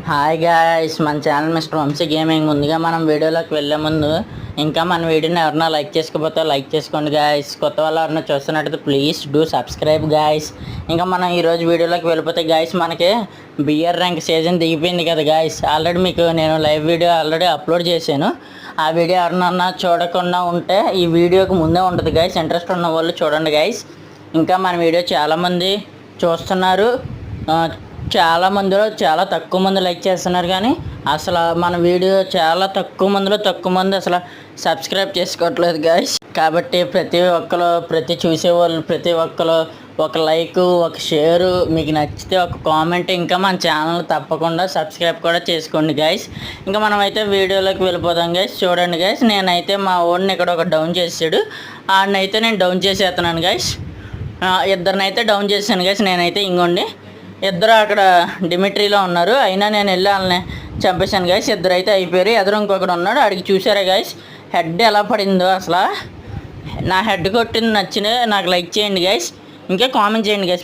Hi guys, మన channel mister Vamsi gaming. ముందుగా మనం వీడియోలోకి వెళ్ళే ముందు ఇంకా మన వీడియోని ఎవరన్నా లైక్ చేసుకోకపోతే లైక్ చేసుకోండి గాయ్స్. కొత్త వాళ్ళు ఎవరన్నా చూస్తున్నట్టయితే ప్లీజ్ డూ సబ్స్క్రైబ్ గాయ్స్. ఇంకా మనం ఈరోజు వీడియోలోకి వెళ్ళిపోతే గాయ్స్, మనకి బియర్ ర్యాంక్ సీజన్ దిగిపోయింది కదా గాయ్స్. ఆల్రెడీ మీకు నేను లైవ్ వీడియో ఆల్రెడీ అప్లోడ్ చేశాను. ఆ వీడియో ఎవరన్నా చూడకుండా ఉంటే ఈ వీడియోకి ముందే ఉంటుంది గాయ్స్. ఇంట్రెస్ట్ ఉన్న వాళ్ళు చూడండి గాయ్స్. ఇంకా మన వీడియో చాలామంది చూస్తున్నారు, చాలా మందిలో చాలా తక్కువ మంది లైక్ చేస్తున్నారు, కానీ అసలు మన వీడియో చాలా తక్కువ మంది అసలు సబ్స్క్రైబ్ చేసుకోవట్లేదు గాయ్స్. కాబట్టి ప్రతి చూసేవాళ్ళు ప్రతి ఒక్కరు ఒక లైక్, ఒక షేరు, మీకు నచ్చితే ఒక కామెంట్, ఇంకా మన ఛానల్ తప్పకుండా సబ్స్క్రైబ్ కూడా చేసుకోండి గాయ్స్. ఇంకా మనమైతే వీడియోలోకి వెళ్ళిపోదాం గాయ్స్. చూడండి గాయ్స్, నేనైతే మా ఓడిని ఇక్కడ ఒక డౌన్ చేసాడు, ఆడినైతే నేను డౌన్ చేసేస్తున్నాను గాయ్స్. ఇద్దరినైతే డౌన్ చేశాను గాయ్స్. నేనైతే ఇంకోండి ఇద్దరు అక్కడ డిమిట్రీలో ఉన్నారు, అయినా నేను వెళ్ళి వాళ్ళని చంపేశాను గాయస్. ఇద్దరు అయితే అయిపోయారు. ఎదురు ఇంకొకడు ఉన్నాడు, అడిగి చూసారా గాయస్ హెడ్ ఎలా పడిందో. అసలు నా హెడ్ కొట్టింది నచ్చిన నాకు లైక్ చేయండి గాయస్, ఇంకా కామెంట్ చేయండి గాయస్.